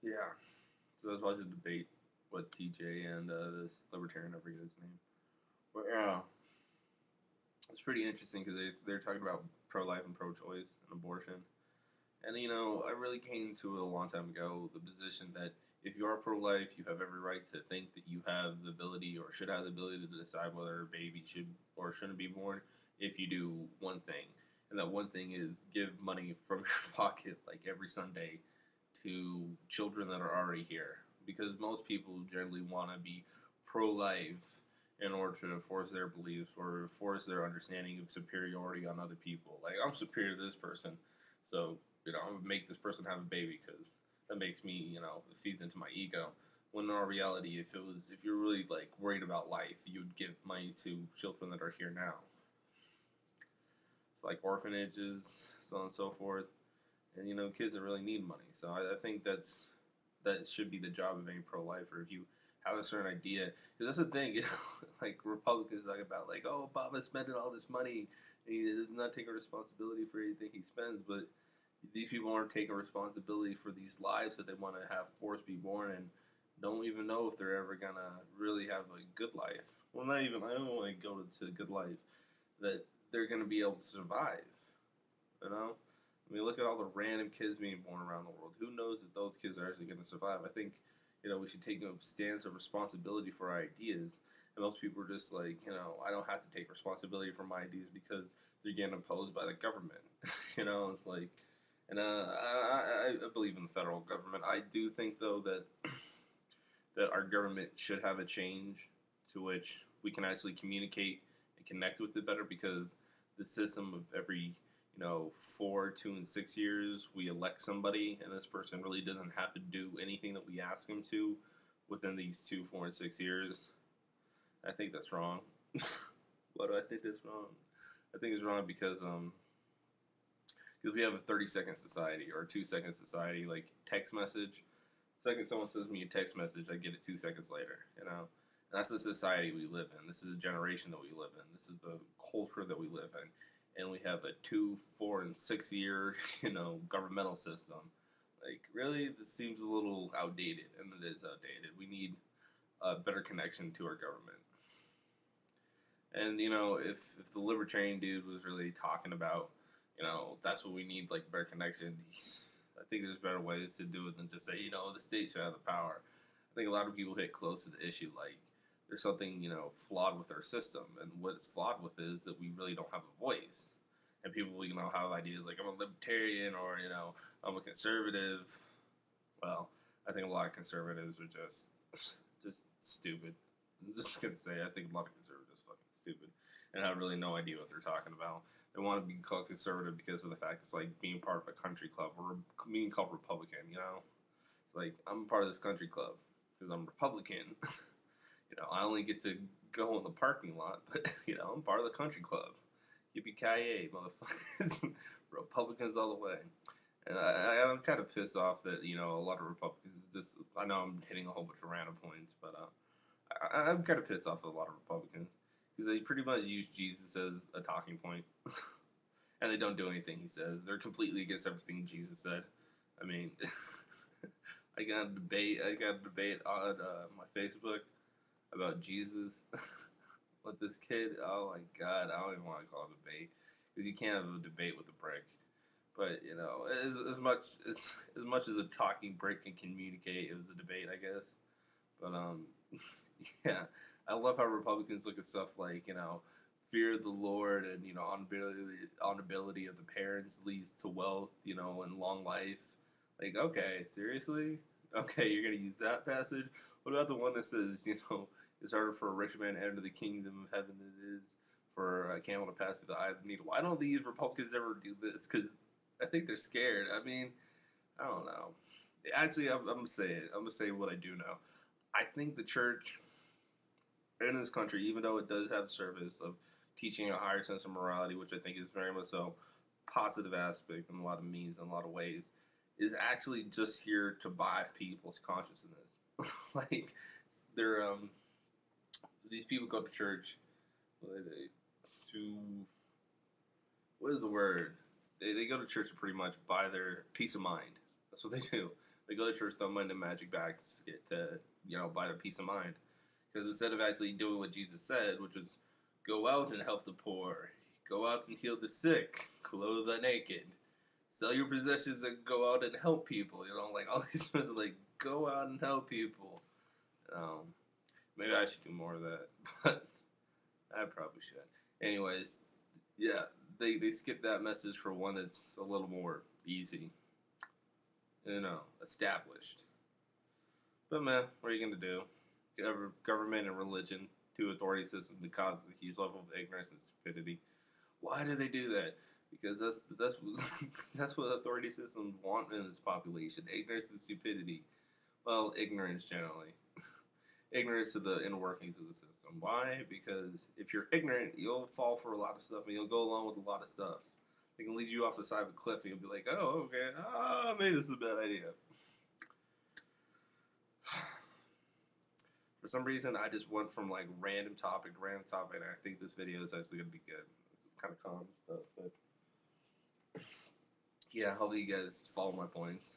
Yeah. So I was watching a debate with TJ and this libertarian, I forget his name. But yeah, it's pretty interesting because they're talking about pro life and pro choice and abortion. And I really came to it a long time ago the position that if you are pro life, you have every right to think that you have the ability or should have the ability to decide whether a baby should or shouldn't be born if you do one thing. And that one thing is give money from your pocket like every Sunday to children that are already here. Because most people generally want to be pro life in order to enforce their beliefs or force their understanding of superiority on other people. Like, I'm superior to this person, so I'm gonna make this person have a baby because that makes me, it feeds into my ego. When in our reality, if you're really like worried about life, you would give money to children that are here now, so like orphanages, so on and so forth, and kids that really need money. So I think that should be the job of any pro-lifer. If you have a certain idea, because that's the thing, like Republicans talk about, like, oh, Obama spending all this money, and he does not take a responsibility for anything he spends, but these people aren't taking responsibility for these lives that they want to have forced be born and don't even know if they're ever gonna really have a good life. Well, not even. I don't want to go to good life that they're gonna be able to survive. You know, I mean, look at all the random kids being born around the world. Who knows if those kids are actually going to survive? I think, we should take a stance of responsibility for our ideas. And most people are just like, I don't have to take responsibility for my ideas because they're getting imposed by the government. It's like, and I believe in the federal government. I do think, though, that that our government should have a change to which we can actually communicate and connect with it better because the system of every 4, 2, and 6 years, we elect somebody, and this person really doesn't have to do anything that we ask him to within these 2, 4, and 6 years. I think that's wrong. Why do I think that's wrong? I think it's wrong because we have a 30-second society or a 2-second society, like text message. The second someone sends me a text message, I get it 2 seconds later. And that's the society we live in. This is the generation that we live in. This is the culture that we live in, and we have a 2, 4, and 6 year, governmental system. Like, really, this seems a little outdated, and it is outdated. We need a better connection to our government. And if the libertarian dude was really talking about, that's what we need, like better connection. I think there's better ways to do it than just say, the state should have the power. I think a lot of people hit close to the issue, like there's something flawed with our system, and what it's flawed with is that we really don't have a voice. And people have ideas like I'm a libertarian or I'm a conservative. Well, I think a lot of conservatives are just stupid. I'm just gonna say I think a lot of conservatives are fucking stupid and have really no idea what they're talking about. They want to be called conservative because of the fact it's like being part of a country club or being called Republican. It's like I'm part of this country club because I'm Republican. I only get to go in the parking lot, but I'm part of the country club. Yippee-ki-yay, motherfuckers! Republicans all the way. And I'm kind of pissed off that a lot of Republicans just. I know I'm hitting a whole bunch of random points, but I'm kind of pissed off at a lot of Republicans because they pretty much use Jesus as a talking point, and they don't do anything he says. They're completely against everything Jesus said. I mean, I got a debate on my Facebook about Jesus with this kid. Oh my god, I don't even want to call it a debate because you can't have a debate with a brick. But as much as a talking brick can communicate, it was a debate, I guess. But yeah, I love how Republicans look at stuff like fear of the Lord and honorability of the parents leads to wealth, and long life. Like, okay, seriously? Okay, you're gonna use that passage? What about the one that says, it's harder for a rich man to enter the kingdom of heaven than it is for a camel to pass through the eye of the needle? Why don't these Republicans ever do this? Because I think they're scared. I mean, I don't know. Actually, I'm gonna say it. I'm gonna say what I do know. I think the church in this country, even though it does have the service of teaching a higher sense of morality, which I think is very much so positive aspect in a lot of means, in a lot of ways, is actually just here to buy people's consciousness. Like, they're these people go to church to what is the word? They go to church to pretty much buy their peace of mind. That's what they do. They go to church, throw money in magic bags to get to, buy their peace of mind. Because instead of actually doing what Jesus said, which was go out and help the poor, go out and heal the sick, clothe the naked, sell your possessions and go out and help people. Like all these things are like, go out and help people. Maybe I should do more of that, but I probably should. Anyways, yeah, they skip that message for one that's a little more easy, established. But man, what are you gonna do? Government and religion, two authority systems that cause a huge level of ignorance and stupidity. Why do they do that? Because that's what that's what authority systems want in this population: ignorance and stupidity. Well, ignorance generally, ignorance of the inner workings of the system. Why? Because if you're ignorant, you'll fall for a lot of stuff, and you'll go along with a lot of stuff. They can lead you off the side of a cliff, and you'll be like, "Oh, okay, maybe this is a bad idea." For some reason, I just went from like random topic to random topic, and I think this video is actually gonna be good. It's kind of calm stuff, but yeah, hopefully you guys follow my points.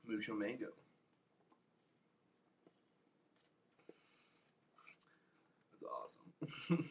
Mucho mango. That's awesome.